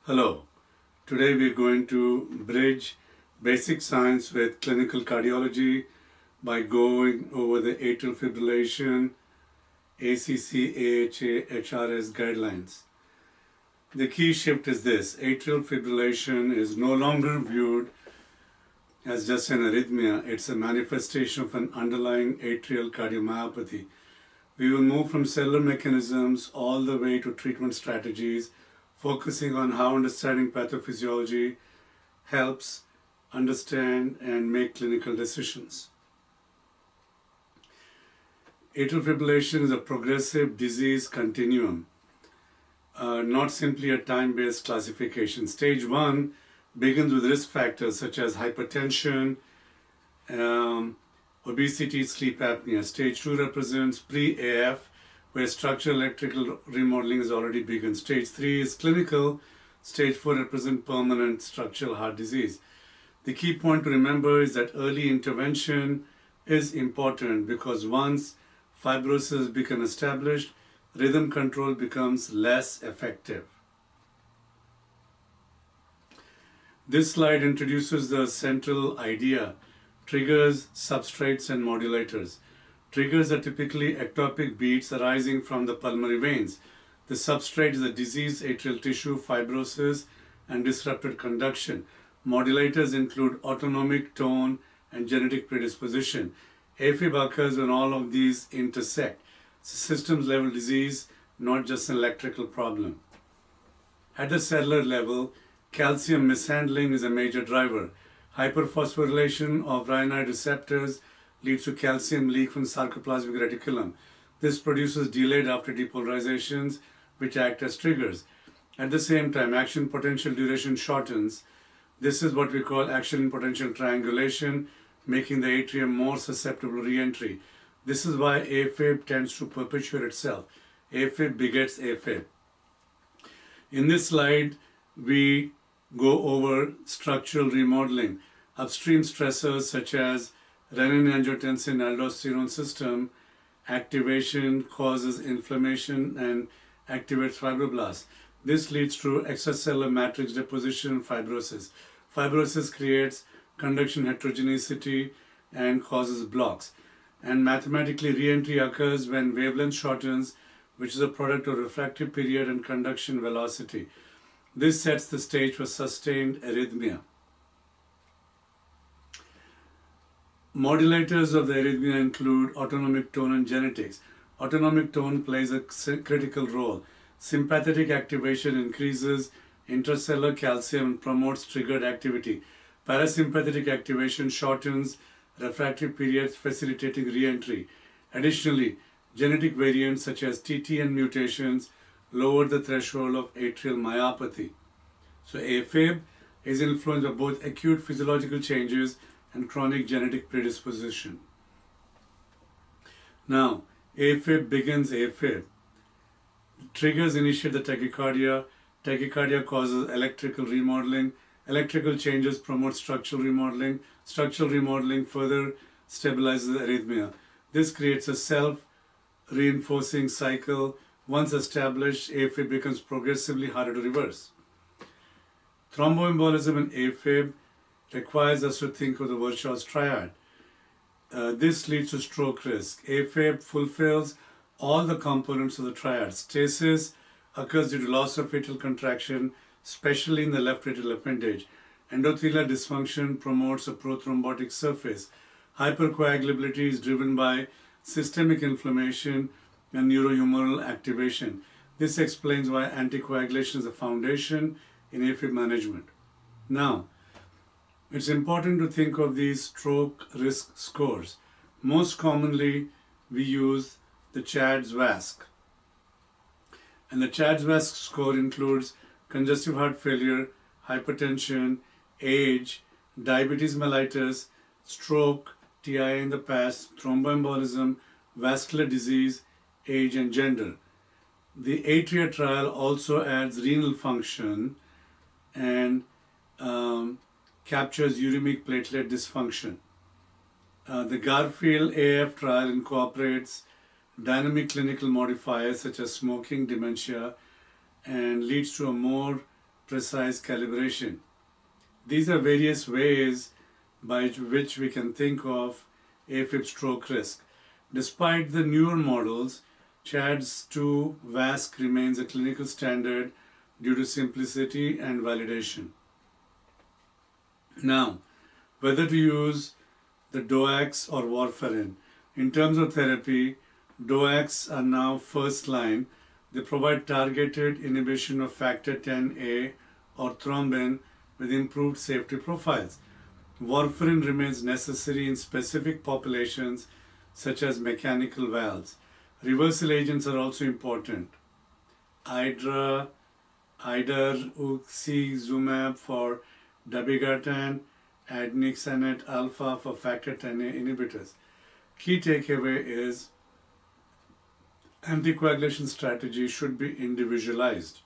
Hello. Today we're going to bridge basic science with clinical cardiology by going over the atrial fibrillation ACC-AHA HRS guidelines. The key shift is this: atrial fibrillation is no longer viewed as just an arrhythmia, it's a manifestation of an underlying atrial cardiomyopathy. We will move from cellular mechanisms all the way to treatment strategies, focusing on how understanding pathophysiology helps understand and make clinical decisions. Atrial fibrillation is a progressive disease continuum, not simply a time-based classification. Stage 1 begins with risk factors such as hypertension, obesity, sleep apnea. Stage 2 represents pre-AF, where structural electrical remodeling has already begun. Stage 3 is clinical. Stage 4 represents permanent structural heart disease. The key point to remember is that early intervention is important because once fibrosis becomes established, rhythm control becomes less effective. This slide introduces the central idea: triggers, substrates, and modulators. Triggers are typically ectopic beats arising from the pulmonary veins. The substrate is a diseased atrial tissue, fibrosis, and disrupted conduction. Modulators include autonomic tone and genetic predisposition. AFIb occurs when all of these intersect. It's a systems level disease, not just an electrical problem. At the cellular level, calcium mishandling is a major driver. Hyperphosphorylation of ryanide receptors leads to calcium leak from sarcoplasmic reticulum. This produces delayed after depolarizations, which act as triggers. At the same time, action potential duration shortens. This is what we call action potential triangulation, making the atrium more susceptible to re-entry. This is why AFib tends to perpetuate itself. AFib begets AFib. In this slide, we go over structural remodeling. Upstream stressors such as renin-angiotensin-aldosterone system activation causes inflammation and activates fibroblasts. This leads to extracellular matrix deposition and fibrosis. Fibrosis creates conduction heterogeneity and causes blocks. And mathematically, re-entry occurs when wavelength shortens, which is a product of refractive period and conduction velocity. This sets the stage for sustained arrhythmia. Modulators of the arrhythmia include autonomic tone and genetics. Autonomic tone plays a critical role. Sympathetic activation increases intracellular calcium and promotes triggered activity. Parasympathetic activation shortens refractive periods, facilitating re-entry. Additionally, genetic variants such as TTN mutations lower the threshold of atrial myopathy. So AFib is influenced by both acute physiological changes and chronic genetic predisposition. Now, AFib begins AFib. Triggers initiate the tachycardia. Tachycardia causes electrical remodeling. Electrical changes promote structural remodeling. Structural remodeling further stabilizes the arrhythmia. This creates a self-reinforcing cycle. Once established, AFib becomes progressively harder to reverse. Thromboembolism in AFib requires us to think of the Virchow's triad. This leads to stroke risk. AFib fulfills all the components of the triad. Stasis occurs due to loss of atrial contraction, especially in the left atrial appendage. Endothelial dysfunction promotes a prothrombotic surface. Hypercoagulability is driven by systemic inflammation and neurohumoral activation. This explains why anticoagulation is a foundation in AFib management. Now, it's important to think of these stroke risk scores. Most commonly, we use the CHADS-VASc. And the CHADS-VASc score includes congestive heart failure, hypertension, age, diabetes mellitus, stroke, TIA in the past, thromboembolism, vascular disease, age, and gender. The ATRIA trial also adds renal function and captures uremic platelet dysfunction. The Garfield AF trial incorporates dynamic clinical modifiers such as smoking, dementia, and leads to a more precise calibration. These are various ways by which we can think of AFib stroke risk. Despite the newer models, CHADS 2 VASC remains a clinical standard due to simplicity and validation. Now, whether to use the DOACs or warfarin. In terms of therapy, DOACs are now first line. They provide targeted inhibition of factor 10A or thrombin with improved safety profiles. Warfarin remains necessary in specific populations such as mechanical valves. Reversal agents are also important. Idaruxizumab for dabigatran, adnexanet alpha for factor 10A inhibitors. Key takeaway is anticoagulation strategy should be individualized.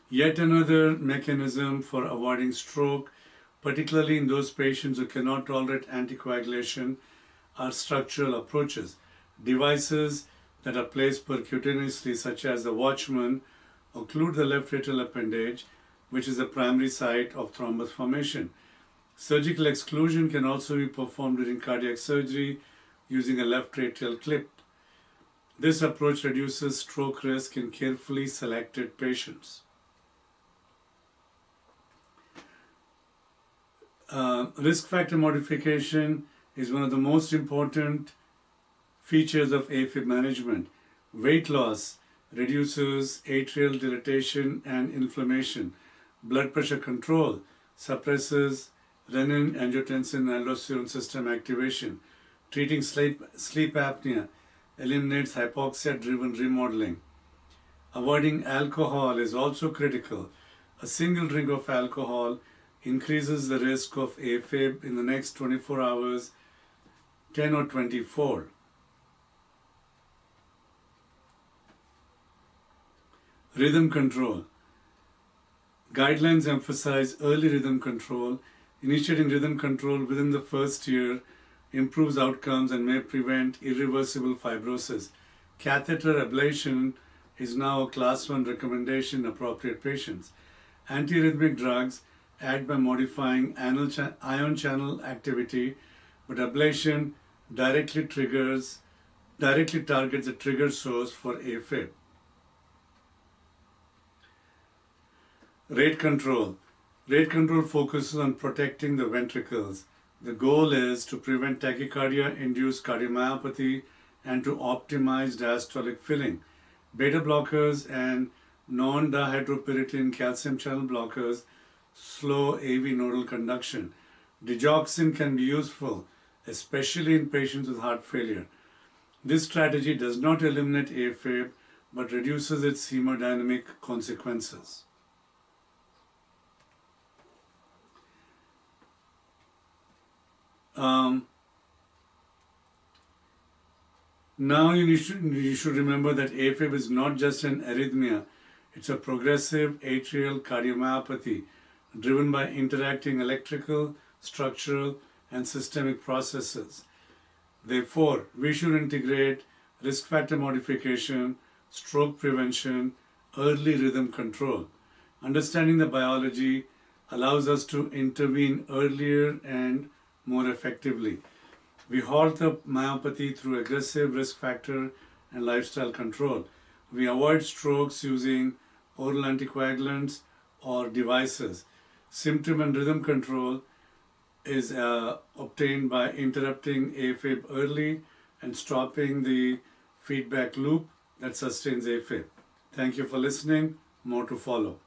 Yet another mechanism for avoiding stroke, particularly in those patients who cannot tolerate anticoagulation, are structural approaches. Devices that are placed percutaneously, such as the Watchman, occlude the left atrial appendage, which is the primary site of thrombus formation. Surgical exclusion can also be performed during cardiac surgery using a left atrial clip. This approach reduces stroke risk in carefully selected patients. Risk factor modification is one of the most important features of AFib management. Weight loss reduces atrial dilatation and inflammation. Blood pressure control suppresses renin, angiotensin, and aldosterone system activation. Treating sleep apnea eliminates hypoxia-driven remodeling. Avoiding alcohol is also critical. A single drink of alcohol increases the risk of AFib in the next 24 hours 10 or 20-fold. Rhythm control. Guidelines emphasize early rhythm control. Initiating rhythm control within the first year improves outcomes and may prevent irreversible fibrosis. Catheter ablation is now a class 1 recommendation in appropriate patients. Antiarrhythmic drugs act by modifying ion channel activity, but ablation directly targets the trigger source for AFib. Rate control. Rate control focuses on protecting the ventricles. The goal is to prevent tachycardia-induced cardiomyopathy and to optimize diastolic filling. Beta blockers and non-dihydropyridine calcium channel blockers slow AV nodal conduction. Digoxin can be useful, especially in patients with heart failure. This strategy does not eliminate AFib, but reduces its hemodynamic consequences. Now you should remember that AFib is not just an arrhythmia, it's a progressive atrial cardiomyopathy driven by interacting electrical, structural, and systemic processes. Therefore, we should integrate risk factor modification, stroke prevention, early rhythm control. Understanding the biology allows us to intervene earlier and more effectively. We halt the myopathy through aggressive risk factor and lifestyle control. We avoid strokes using oral anticoagulants or devices. Symptom and rhythm control is obtained by interrupting AFib early and stopping the feedback loop that sustains AFib. Thank you for listening. More to follow.